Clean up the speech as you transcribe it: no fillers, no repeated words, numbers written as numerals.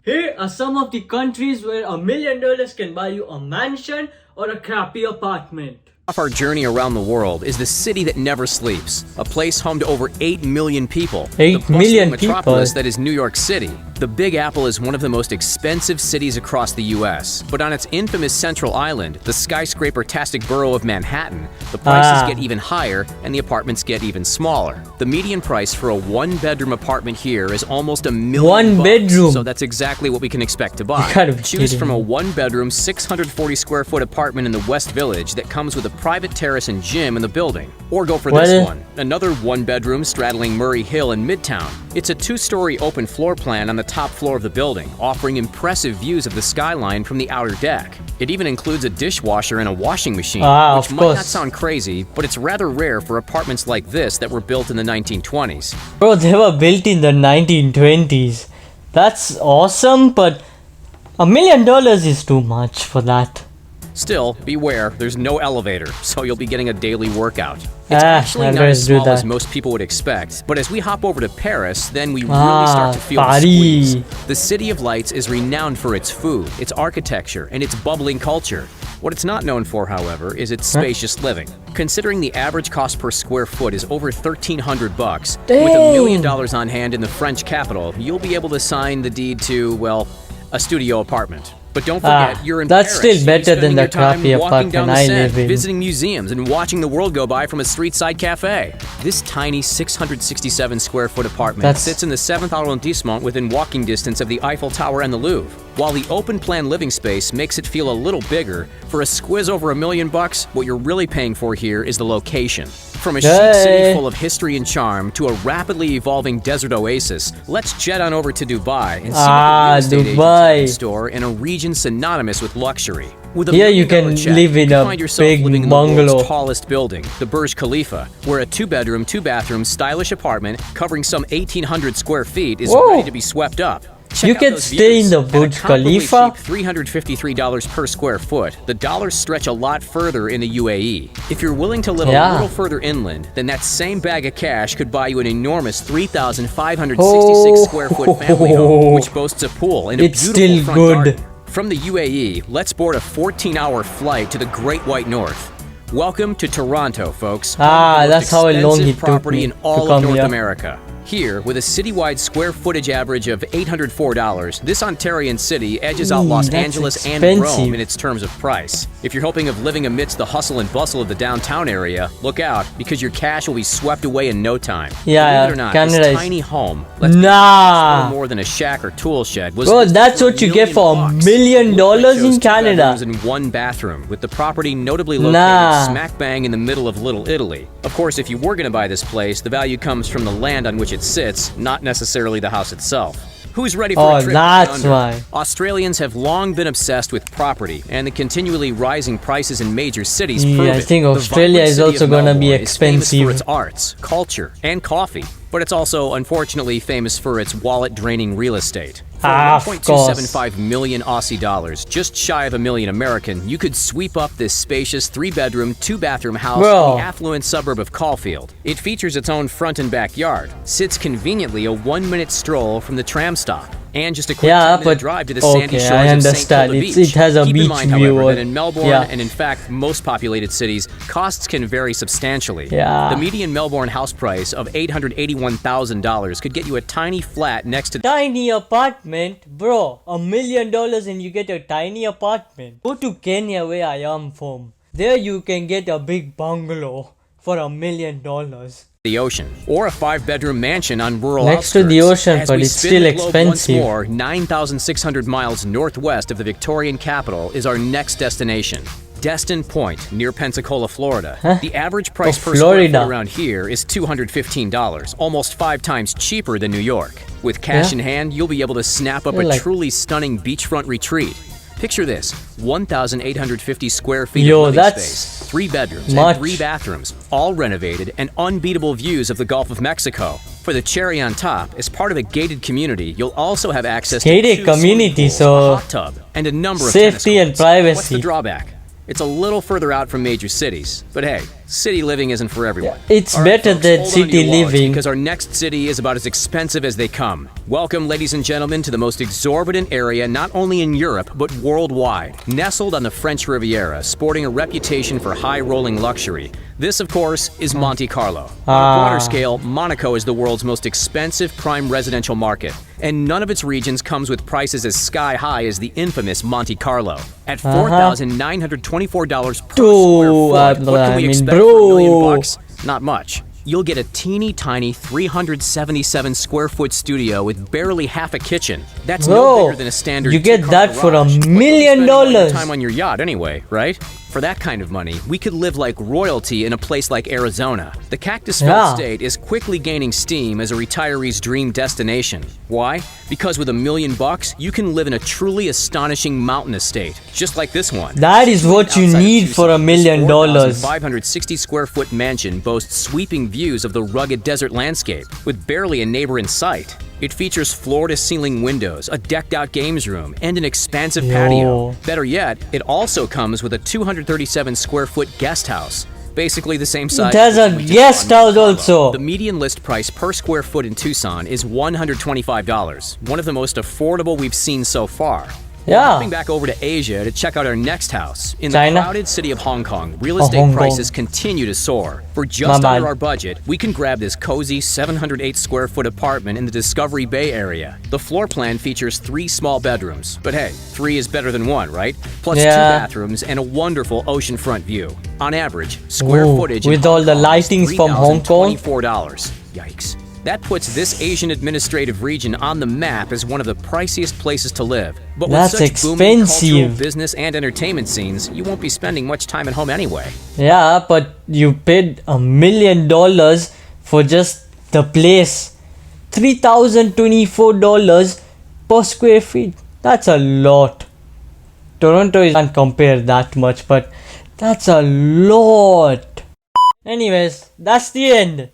Here are some of the countries where $1 million can buy you a mansion or a crappy apartment. Off our journey around the world is the city that never sleeps, a place home to over 8 million people. 8 million people? Metropolis that is New York City. The Big Apple is one of the most expensive cities across the US, but on its infamous central island, the skyscraper-tastic borough of Manhattan, the prices get even higher and the apartments get even smaller. The median price for a one-bedroom apartment here is almost $1 million. One bedroom? So that's exactly what we can expect to buy. Choose from a one-bedroom, 640 square foot apartment in the West Village that comes with a private terrace and gym in the building. Or go for this one, another one-bedroom straddling Murray Hill in Midtown. It's a two-story open floor plan on the top floor of the building, offering impressive views of the skyline from the outer deck. It even includes a dishwasher and a washing machine, which might not sound crazy, but it's rather rare for apartments like this that were built in the 1920s. Bro, they were built in the 1920s. That's awesome, but $1 million is too much for that. Still, beware, there's no elevator, so you'll be getting a daily workout. It's actually not as small as most people would expect, but as we hop over to Paris, then we really start to feel the squeeze. The City of Lights is renowned for its food, its architecture, and its bubbling culture. What it's not known for, however, is its spacious living. Considering the average cost per square foot is over $1,300 bucks, with $1 million on hand in the French capital, you'll be able to sign the deed to, well, a studio apartment. But don't forget, you're in Paris. That's still better than the crappy apartment I live in. Visiting museums and watching the world go by from a street-side cafe. This tiny 667 square foot apartment sits in the 7th arrondissement within walking distance of the Eiffel Tower and the Louvre. While the open-plan living space makes it feel a little bigger, for a squiz over $1 million, what you're really paying for here is the location. From a chic city full of history and charm to a rapidly evolving desert oasis, let's jet on over to Dubai and see what the real estate agents store in a region synonymous with luxury. Here you can live in a big bungalow. The world's tallest building, the Burj Khalifa, where a 2-bedroom, 2-bathroom stylish apartment covering some 1,800 square feet is ready to be swept up. You can stay in the Burj Khalifa. $353 per square foot. The dollars stretch a lot further in the UAE. If you're willing to live a little further inland, then that same bag of cash could buy you an enormous 3,566 square foot family home, which boasts a pool and a beautiful front garden. From the UAE, let's board a 14-hour flight to the Great White North. Welcome to Toronto, folks. That's how long it took me in all of North America. Here, with a citywide square footage average of $804, this Ontarian city edges out Los Angeles and Rome in its terms of price. If you're hoping of living amidst the hustle and bustle of the downtown area, look out, because your cash will be swept away in no time. Believe it or not, this tiny home, more than a shack or tool shed, was that's what you get for $1 million in Canada. In one bathroom, with the property notably located smack bang in the middle of Little Italy. Of course, if you were going to buy this place, the value comes from the land on which it sits, not necessarily the house itself. Who's ready for a trip that's why. Australians have long been obsessed with property, and the continually rising prices in major cities prove it. I think Australia is also gonna be expensive. For its arts, culture, and coffee, but it's also unfortunately famous for its wallet-draining real estate. For 1.275 million Aussie dollars, just shy of $1 million American, you could sweep up this spacious 3-bedroom, 2-bathroom house in the affluent suburb of Caulfield. It features its own front and backyard, sits conveniently a 1-minute stroll from the tram stop, and just a quick 10-minute drive to the sandy shores of St. Kilda Beach. It has a Keep beach in mind, view. However, that in Melbourne and in fact most populated cities, costs can vary substantially. The median Melbourne house price of $881,000 could get you a tiny flat next to tiny apartment. Bro, $1 million and you get a tiny apartment. Go to Kenya where I am from. There you can get a big bungalow for $1 million. The ocean, or a 5-bedroom mansion on rural next to the ocean, but it's still expensive. Once more, 9,600 miles northwest of the Victorian capital is our next destination. Destin Point, near Pensacola, Florida. The average price per square foot around here is $215, almost 5 times cheaper than New York. With cash in hand, you'll be able to snap up a truly stunning beachfront retreat. Picture this, 1,850 square feet of living space, 3 bedrooms and 3 bathrooms, all renovated, and unbeatable views of the Gulf of Mexico. For the cherry on top, as part of a gated community, you'll also have access to 2 swimming pools, a hot tub, and a number of tennis courts. Safety and privacy. What's the drawback? It's a little further out from major cities, but hey, city living isn't for everyone. It's All right, better folks, than hold on to city your wallets, living. because our next city is about as expensive as they come. Welcome, ladies and gentlemen, to the most exorbitant area not only in Europe, but worldwide. Nestled on the French Riviera, sporting a reputation for high-rolling luxury. This, of course, is Monte Carlo. On a broader scale, Monaco is the world's most expensive prime residential market, and none of its regions comes with prices as sky-high as the infamous Monte Carlo. At $4,924 per square foot, what can we expect for $1 million? Not much. You'll get a teeny tiny 377 square foot studio with barely half a kitchen. That's no bigger than a standard. You get that for $1 million. Time on your yacht anyway, right? For that kind of money, we could live like royalty in a place like Arizona. The cactus-filled state is quickly gaining steam as a retiree's dream destination. Why? Because with $1 million, you can live in a truly astonishing mountain estate, just like this one. That is what you need for $1 million. 560 square foot mansion boasts sweeping views of the rugged desert landscape, with barely a neighbor in sight. It features floor-to-ceiling windows, a decked-out games room, and an expansive patio. Better yet, it also comes with a 237 square foot guest house. Basically the same size. It has a guest house also. The median list price per square foot in Tucson is $125, one of the most affordable we've seen so far. Hopping back over to Asia to check out our next house. In the crowded city of Hong Kong, real estate prices continue to soar. For just under our budget, we can grab this cozy 708 square foot apartment in the Discovery Bay area. The floor plan features 3 small bedrooms, but hey, 3 is better than 1, right? Plus 2 bathrooms and a wonderful oceanfront view. On average, square footage with all the lightings from Hong Kong, $24. Yikes. That puts this Asian administrative region on the map as one of the priciest places to live. But with such booming cultural, business, and entertainment scenes, you won't be spending much time at home anyway. Yeah, but you paid $1 million for just the place. $3,024 per square feet. That's a lot. Toronto can't compare that much, but that's a lot. Anyways, that's the end.